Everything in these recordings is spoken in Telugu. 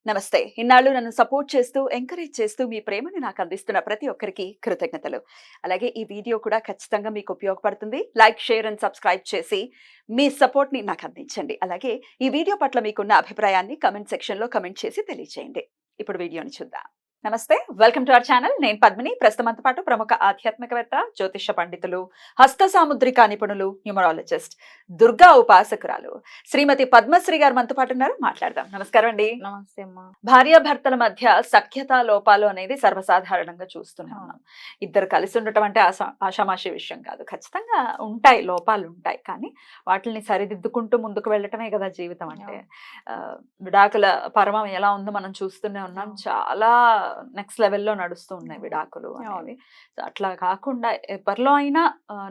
నమస్తే. ఇన్నాళ్ళు నన్ను సపోర్ట్ చేస్తూ, ఎంకరేజ్ చేస్తూ మీ ప్రేమని నాకు అందిస్తున్న ప్రతి ఒక్కరికి కృతజ్ఞతలు. అలాగే ఈ వీడియో కూడా ఖచ్చితంగా మీకు ఉపయోగపడుతుంది. లైక్, షేర్ అండ్ సబ్స్క్రైబ్ చేసి మీ సపోర్ట్‌ని నాకు అందించండి. అలాగే ఈ వీడియో పట్ల మీకున్న అభిప్రాయాన్ని కామెంట్ సెక్షన్‌లో కామెంట్ చేసి తెలియజేయండి. ఇప్పుడు వీడియోని చూద్దాం. నమస్తే. Welcome to our channel. నేను పద్మిని. ప్రస్తుతం మనతో పాటు ప్రముఖ ఆధ్యాత్మికవేత్త, జ్యోతిష పండితులు, హస్త సాముద్రిక నిపుణులు, న్యూమరాలజిస్ట్, దుర్గా ఉపాసకురాలు శ్రీమతి పద్మశ్రీ గారు మనతో పాటు ఉన్నారు. మాట్లాడదాం. నమస్కారం అండి. నమస్తే అమ్మా. భార్యాభర్తల మధ్య సఖ్యత లోపాలు అనేది సర్వసాధారణంగా చూస్తూనే ఉన్నాం. ఇద్దరు కలిసి ఉండటం అంటే ఆషామాషి విషయం కాదు. ఖచ్చితంగా ఉంటాయి, లోపాలు ఉంటాయి. కానీ వాటిని సరిదిద్దుకుంటూ ముందుకు వెళ్ళటమే కదా జీవితం అంటే. విడాకుల పర్వం ఎలా ఉందో మనం చూస్తూనే ఉన్నాం. చాలా నెక్స్ట్ లెవెల్లో నడుస్తూ ఉన్నాయి విడాకులు అనేవి. అట్లా కాకుండా ఎవరిలో అయినా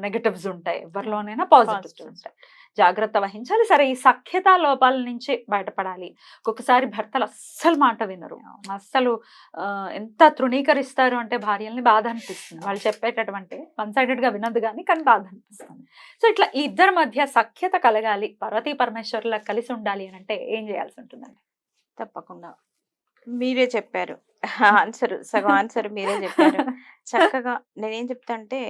నెగటివ్స్ ఉంటాయి, ఎవరిలోనైనా పాజిటివ్స్ ఉంటాయి. జాగ్రత్త వహించాలి. సరే, ఈ సఖ్యత లోపాల నుంచి బయటపడాలి. ఒక్కొక్కసారి భర్తలు అస్సలు మాట వినరు, అస్సలు ఎంత తృణీకరిస్తారు అంటే భార్యల్ని బాధ అనిపిస్తుంది. వాళ్ళు చెప్పేటటువంటి వన్ సైడెడ్ గా వినదు కానీ బాధ అనిపిస్తుంది. సో ఇట్లా ఈ ఇద్దరి మధ్య సఖ్యత కలగాలి, పార్వతీ పరమేశ్వరులా కలిసి ఉండాలి అని అంటే ఏం చేయాల్సి ఉంటుందండి? తప్పకుండా మీరే చెప్పారు ఆన్సర్, సగం ఆన్సర్ మీరే చెప్పారు చక్కగా. నేనేం చెప్తా అంటే,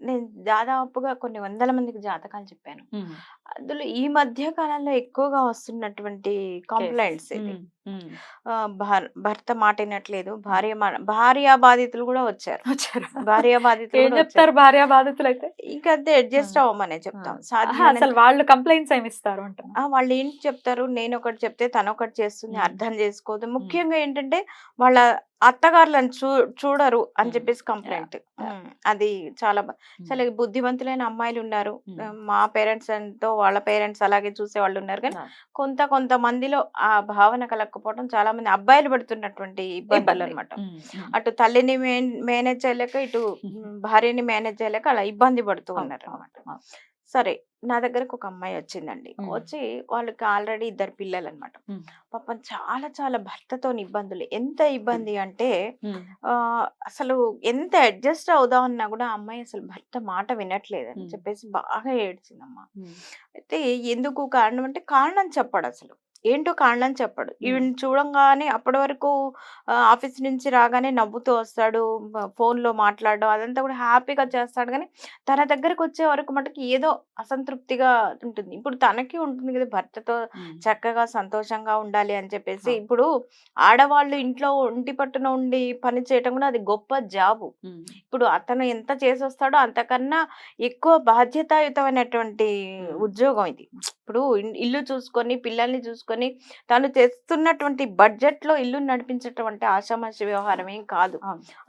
నేను దాదాపుగా కొన్ని వందల మందికి జాతకాలు చెప్పాను. అందులో ఈ మధ్య కాలంలో ఎక్కువగా వస్తున్నటువంటి కంప్లైంట్స్ ఇది. భర్త మాట వినట్లేదు, భార్య బాధితులు కూడా వచ్చారు. భార్య బాధితులు ఏం చెప్తారు భార్య బాధితులు అయితే? ఇంకా అంతే, అడ్జస్ట్ అవ్వమనే చెప్తాం. అసలు వాళ్ళు కంప్లైంట్స్ ఏమి ఇస్తారు అంటున్నా? వాళ్ళు ఏంటి చెప్తారు, నేను ఒకటి చెప్తే తను ఒకటి చేస్తుంది, అర్థం చేసుకోదు. ముఖ్యంగా ఏంటంటే వాళ్ళ అత్తగారులను చూడరు అని చెప్పేసి కంప్లైంట్. అది చాలా చాలా బుద్ధిమంతులైన అమ్మాయిలు ఉన్నారు. మా పేరెంట్స్ తో వాళ్ళ పేరెంట్స్ అలాగే చూసే వాళ్ళు ఉన్నారు. కానీ కొంతమందిలో ఆ భావన కలగకపోవడం చాలా మంది అబ్బాయిలు పడుతున్నటువంటి ఇబ్బందులు అనమాట. అటు తల్లిని మేనేజ్ చేయలేక, ఇటు భార్యని మేనేజ్ చేయలేక అలా ఇబ్బంది పడుతూ ఉన్నారు అనమాట. సరే, నా దగ్గరకు ఒక అమ్మాయి వచ్చిందండి. వచ్చి వాళ్ళకి ఆల్రెడీ 2 పిల్లలు అనమాట. పాపం చాలా చాలా భర్తతో ఇబ్బందులు. ఎంత ఇబ్బంది అంటే అసలు ఎంత అడ్జస్ట్ అవుదాం అన్నా కూడా అమ్మాయి అసలు భర్త మాట వినట్లేదని చెప్పేసి బాగా ఏడ్చిందమ్మా. అయితే ఎందుకు కారణం అంటే, కారణం చెప్పడు అసలు. ఏంటో కారణం చెప్పడు. ఈవెన్ చూడంగానే అప్పటి వరకు ఆఫీస్ నుంచి రాగానే నవ్వుతూ వస్తాడు, ఫోన్లో మాట్లాడడం అదంతా కూడా హ్యాపీగా చేస్తాడు. కానీ తన దగ్గరకు వచ్చే వరకు మటుకు ఏదో అసంతృప్తిగా ఉంటుంది. ఇప్పుడు తనకి ఉంటుంది కదా, భర్తతో చక్కగా సంతోషంగా ఉండాలి అని చెప్పేసి. ఇప్పుడు ఆడవాళ్ళు ఇంట్లో ఒంటి పట్టున ఉండి పని చేయటం కూడా అది గొప్ప జాబు. ఇప్పుడు అతను ఎంత చేసి వస్తాడో అంతకన్నా ఎక్కువ బాధ్యతాయుతమైనటువంటి ఉద్యోగం ఇది. ఇప్పుడు ఇల్లు చూసుకొని, పిల్లల్ని చూసుకొని, తను తెస్తున్నటువంటి బడ్జెట్ లో ఇల్లు నడిపించేటువంటి ఆషామాషి వ్యవహారం ఏం కాదు.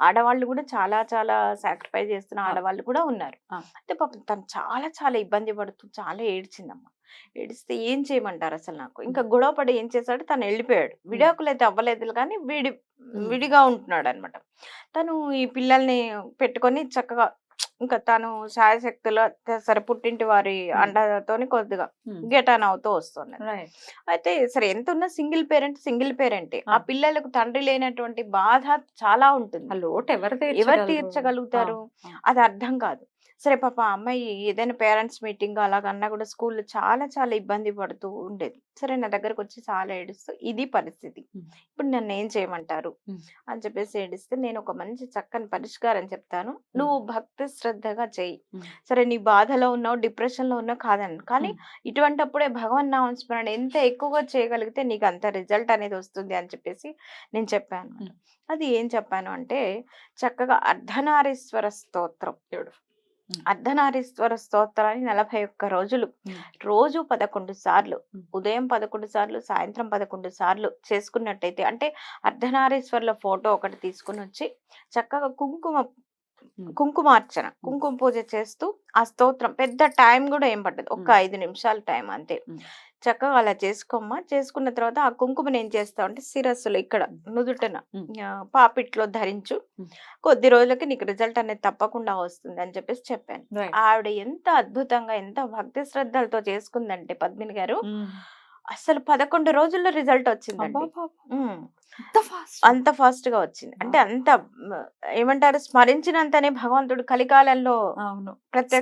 ఆడవాళ్ళు కూడా చాలా చాలా సాక్రిఫైస్ చేస్తున్న ఆడవాళ్ళు కూడా ఉన్నారు. అయితే పాపం తను చాలా చాలా ఇబ్బంది పడుతూ చాలా ఏడ్చిందమ్మా. ఏడిస్తే ఏం చేయమంటారు అసలు నాకు? ఇంకా గొడవ పడి ఏం చేశాడు, తను వెళ్ళిపోయాడు. విడాకులు అయితే అవ్వలేదు కానీ విడిగా ఉంటున్నాడు అనమాట. తను ఈ పిల్లల్ని పెట్టుకొని చక్కగా ఇంకా తను శాయశక్తులు సరే పుట్టింటి వారి అండతోని కొద్దిగా గెటాన్ అవుతూ వస్తుంది. అయితే సరే, ఎంత ఉన్నా సింగిల్ పేరెంటే. ఆ పిల్లలకు తండ్రి లేనటువంటి బాధ చాలా ఉంటుంది. ఎవరు తీర్చగలుగుతారు? అది అర్థం కాదు. సరే, పాప అమ్మాయి ఏదైనా పేరెంట్స్ మీటింగ్ అలాగన్నా కూడా స్కూల్లో చాలా చాలా ఇబ్బంది పడుతూ ఉండేది. సరే, నా దగ్గరకు వచ్చి చాలా ఏడుస్తూ ఇది పరిస్థితి, ఇప్పుడు నన్ను ఏం చేయమంటారు అని చెప్పేసి ఏడిస్తే, నేను ఒక మంచి చక్కని పరిష్కారం చెప్తాను, నువ్వు భక్తి శ్రద్ధగా చెయ్యి. సరే, నీ బాధలో ఉన్నావు, డిప్రెషన్ లో ఉన్నావు కాదని, కానీ ఇటువంటిప్పుడే భగవన్ నామస్మరణ ఎంత ఎక్కువగా చేయగలిగితే నీకు అంత రిజల్ట్ అనేది వస్తుంది అని చెప్పేసి నేను చెప్పాను. అది ఏం చెప్పాను అంటే, చక్కగా అర్ధనారీశ్వర స్తోత్రం, అర్ధనారీశ్వర స్తోత్రాన్ని 41 రోజులు, రోజు 11 సార్లు, ఉదయం 11 సార్లు, సాయంత్రం 11 సార్లు చేసుకున్నట్టయితే, అంటే అర్ధనారీశ్వరుల ఫోటో ఒకటి తీసుకుని వచ్చి చక్కగా కుంకుమార్చన, కుంకుమ పూజ చేస్తూ ఆ స్తోత్రం, పెద్ద టైం కూడా ఏం పట్టదు, ఒక 5 నిమిషాల టైం అంతే. చక్కగా అలా చేసుకోమ్మా. చేసుకున్న తర్వాత ఆ కుంకుమని ఏం చేస్తావు అంటే, శిరస్సులో ఇక్కడ నుదుటన పాపిట్లో ధరించు, కొద్ది రోజులకి నీకు రిజల్ట్ అనేది తప్పకుండా వస్తుంది అని చెప్పేసి చెప్పాను. ఆవిడ ఎంత అద్భుతంగా, ఎంత భక్తి శ్రద్ధలతో చేసుకుందంటే పద్మిని గారు, అసలు 11 రోజుల్లో రిజల్ట్ వచ్చిందండి. అంత ఫాస్ట్ గా వచ్చింది. అంటే అంత ఏమంటారు, స్మరించినంతనే భగవంతుడు కలికాలంలో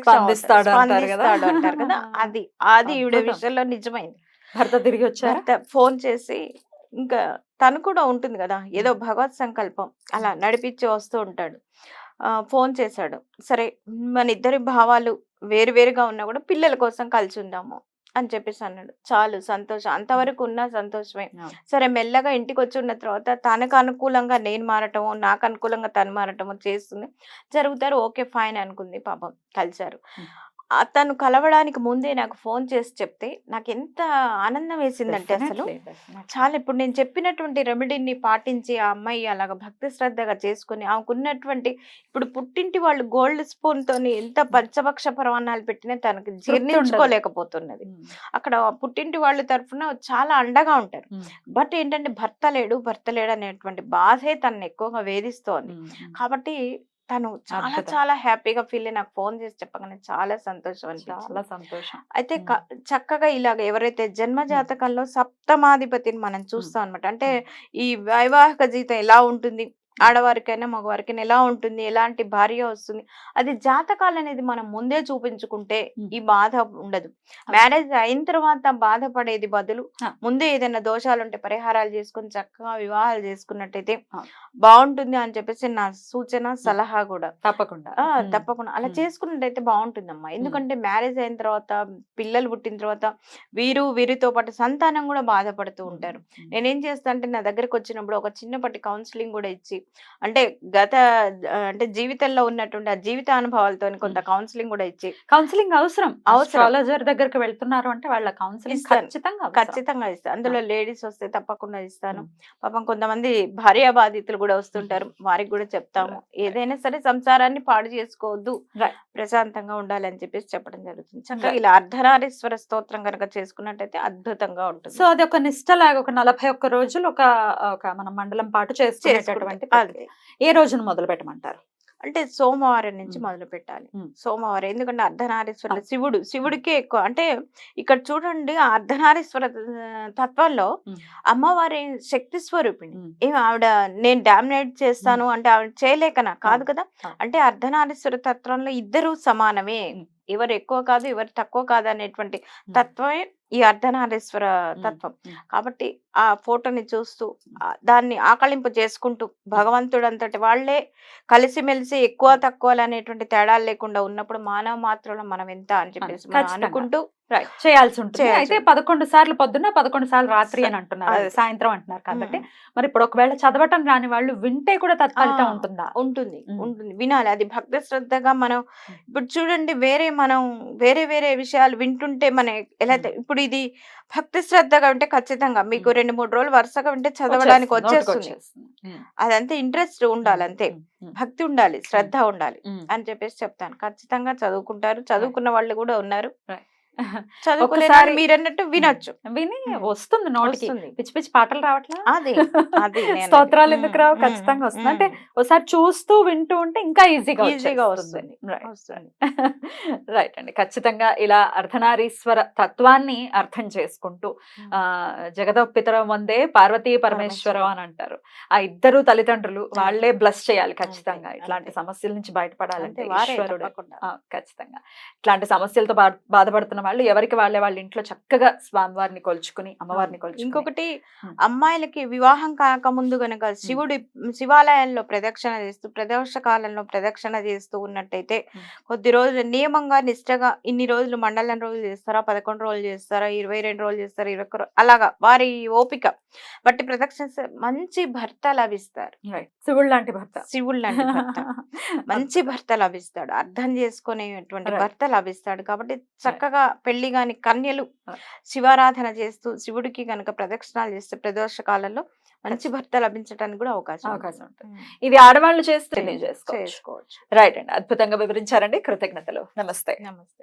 స్పందిస్తాడు అంటారు కదా, అది ఈవిడ విషయంలో నిజమైంది. భర్త తిరిగి వచ్చారు. ఫోన్ చేసి ఇంకా తను కూడా ఉంటుంది కదా, ఏదో భగవత్ సంకల్పం అలా నడిపించి వస్తూ ఉంటాడు. ఫోన్ చేశాడు. సరే మన ఇద్దరి భావాలు వేరు వేరుగా ఉన్నా కూడా పిల్లల కోసం కలిసి ఉందాము అని చెప్పేసి అన్నాడు. చాలు సంతోషం, అంతవరకు ఉన్నా సంతోషమే. అవును. సరే మెల్లగా ఇంటికి వచ్చి ఉన్న తర్వాత తనకు అనుకూలంగా నేను మారటము, నాకు అనుకూలంగా తను మారటము చేస్తుంది. జరుగుతారు, ఓకే ఫైన్ అనుకుంది. పాపం కలిశారు. తను కలవడానికి ముందే నాకు ఫోన్ చేసి చెప్తే నాకు ఎంత ఆనందం వేసిందంటే అసలు చాలా, ఇప్పుడు నేను చెప్పినటువంటి రెమెడీని పాటించి ఆ అమ్మాయి అలాగ భక్తి శ్రద్ధగా చేసుకుని ఆమెకున్నటువంటి, ఇప్పుడు పుట్టింటి వాళ్ళు గోల్డ్ స్పూన్ తోని ఎంత పంచభక్ష పరమాన్నాలు పెట్టినా తనకి జీర్ణించుకోలేకపోతున్నది. అక్కడ పుట్టింటి వాళ్ళ తరఫున చాలా అండగా ఉంటారు. బట్ ఏంటంటే భర్త లేడు అనేటువంటి బాధే తనని ఎక్కువగా వేధిస్తోంది. కాబట్టి తను చాలా చాలా హ్యాపీగా ఫీల్ అయ్యి నాకు ఫోన్ చేసి చెప్పగానే చాలా సంతోషం అనిపించింది. చాలా సంతోషం. అయితే చక్కగా ఇలాగ ఎవరైతే జన్మ జాతకంలో సప్తమాధిపతిని మనం చూస్తాం అనమాట. అంటే ఈ వైవాహిక జీవితం ఎలా ఉంటుంది, ఆడవారికైనా మగవారికైనా ఎలా ఉంటుంది, ఎలాంటి భార్య వస్తుంది, అది జాతకాలు అనేది మనం ముందే చూపించుకుంటే ఈ బాధ ఉండదు. మ్యారేజ్ అయిన తర్వాత బాధపడేది బదులు ముందే ఏదైనా దోషాలు ఉంటే పరిహారాలు చేసుకుని చక్కగా వివాహాలు చేసుకున్నట్టయితే బాగుంటుంది అని చెప్పేసి నా సూచన, సలహా కూడా. తప్పకుండా తప్పకుండా అలా చేసుకున్నట్టయితే బాగుంటుందమ్మా. ఎందుకంటే మ్యారేజ్ అయిన తర్వాత పిల్లలు పుట్టిన తర్వాత వీరితో పాటు సంతానం కూడా బాధపడుతూ ఉంటారు. నేనేం చేస్తా అంటే నా దగ్గరకు వచ్చినప్పుడు ఒక చిన్నపాటి కౌన్సిలింగ్ కూడా ఇచ్చి, అంటే అంటే జీవితంలో ఉన్నటువంటి ఆ జీవిత అనుభవాలతో కొంత కౌన్సిలింగ్ కూడా ఇచ్చి. కౌన్సిలింగ్ అవసరం. ఆస్ట్రాలజర్ దగ్గరికి వెళ్తున్నారు అంటే వాళ్ళ కౌన్సిలింగ్ ఖచ్చితంగా ఇస్తాను. అందులో లేడీస్ వస్తే తప్పకుండా ఇస్తాను. పాపం కొంతమంది భార్య బాధితులు కూడా వస్తుంటారు, వారికి కూడా చెప్తాము. ఏదైనా సరే సంసారాన్ని పాడు చేసుకోవద్దు, ప్రశాంతంగా ఉండాలి అని చెప్పేసి చెప్పడం జరుగుతుంది. చక్కగా ఇలా అర్ధనారీశ్వర స్తోత్రం కనుక చేసుకున్నట్టయితే అద్భుతంగా ఉంటుంది. సో అది ఒక నిష్టలాగా ఒక 41 రోజులు ఒక మన మండలం పాటు చేసుకునేటటువంటి. ఏ రోజున మొదలు పెట్టమంటారు? అంటే సోమవారం నుంచి మొదలు పెట్టాలి. సోమవారం, ఎందుకంటే అర్ధనారీశ్వర శివుడికే ఎక్కువ. అంటే ఇక్కడ చూడండి, ఆ అర్ధనారీశ్వర తత్వంలో అమ్మవారి శక్తి స్వరూపిణి. ఆవిడ నేను డామినేట్ చేస్తాను అంటే ఆవిడ చేయలేకనా కాదు కదా. అంటే అర్ధనారీశ్వర తత్వంలో ఇద్దరు సమానమే, ఎవరు ఎక్కువ కాదు ఎవరు తక్కువ కాదు అనేటువంటి తత్వమే ఈ అర్ధనారీశ్వర తత్వం. కాబట్టి ఆ ఫోటోని చూస్తూ దాన్ని ఆకళింపు చేసుకుంటూ భగవంతుడు అంతటి వాళ్లే కలిసిమెలిసి ఎక్కువ తక్కువ అనేటువంటి తేడాలు లేకుండా ఉన్నప్పుడు మానవ మాత్రంలో మనం ఎంత అని చెప్పేసి అనుకుంటూ చేయాల్సి ఉంటుంది. అయితే 11 సార్లు పొద్దున్న 11 సార్లు రాత్రి అని అంటున్నారు, సాయంత్రం అంటున్నారు కాబట్టి మరి ఇప్పుడు ఒకవేళ చదవటం రాని వాళ్ళు వింటే కూడా తత్ఫలితం ఉంటుందా? ఉంటుంది, వినాలి. అది భక్తి శ్రద్ధగా మనం ఇప్పుడు చూడండి, మనం వేరే విషయాలు వింటుంటే మన ఎలా, ఇప్పుడు ఇది భక్తి శ్రద్ధగా ఉంటే ఖచ్చితంగా మీకు 2-3 రోజులు వరుసగా వింటే చదవడానికి వచ్చేస్తుంది. అదంతే ఇంట్రెస్ట్ ఉండాలి, అంతే భక్తి ఉండాలి, శ్రద్ధ ఉండాలి అని చెప్పేసి చెప్తాను. ఖచ్చితంగా చదువుకుంటారు, చదువుకున్న వాళ్ళు కూడా ఉన్నారు. చదువుకునేసారి మీరన్నట్టు వినొచ్చు, విని వస్తుంది నోటికి. పిచ్చి పిచ్చి పాటలు రావట్లా, అది స్తోత్రాలు ఎందుకు రావు? ఖచ్చితంగా వస్తుంది. అంటే ఒకసారి చూస్తూ వింటూ ఉంటే ఇంకా ఈజీగా వస్తుంది. రైట్ అండి. ఖచ్చితంగా ఇలా అర్ధనారీశ్వర తత్వాన్ని అర్థం చేసుకుంటూ జగదపితరం వందే పార్వతీ పరమేశ్వరం అని అంటారు. ఆ ఇద్దరు తల్లిదండ్రులు వాళ్ళే బ్లెస్ చేయాలి. ఖచ్చితంగా ఇట్లాంటి సమస్యల నుంచి బయటపడాలంటే ఈశ్వరుడు ఖచ్చితంగా ఇట్లాంటి సమస్యలతో బాధపడుతున్న వాళ్ళు ఎవరికి వాళ్ళ ఇంట్లో చక్కగా స్వామివారిని కొలుచుకుని అమ్మవారిని కొలుచుకుని. ఇంకొకటి, అమ్మాయిలకి వివాహం కాకముందు గనక శివాలయాల్లో ప్రదోష కాలంలో ప్రదక్షిణ చేస్తూ ఉన్నట్టయితే కొద్ది రోజులు నియమంగా నిష్టగా ఇన్ని రోజులు మండలం రోజులు చేస్తారా, 11 రోజులు చేస్తారా, 22 రోజులు చేస్తారా, 21 అలాగా వారి ఓపిక బట్టి ప్రదక్షిణ మంచి భర్త లభిస్తారు. శివుడు లాంటి భర్త, మంచి భర్త లభిస్తాడు, అర్థం చేసుకునేటువంటి భర్త లభిస్తాడు. కాబట్టి చక్కగా పెళ్లి గాని కన్యలు శివారాధన చేస్తూ శివుడికి కనుక ప్రదక్షిణాలు చేస్తే ప్రదోష కాలంలో మంచి భర్త లభించడానికి కూడా అవకాశం ఉంటుంది. ఇది ఆడవాళ్ళు చేస్తే చేసుకోవచ్చు. రైట్ అండి, అద్భుతంగా వివరించారండి. కృతజ్ఞతలు. నమస్తే.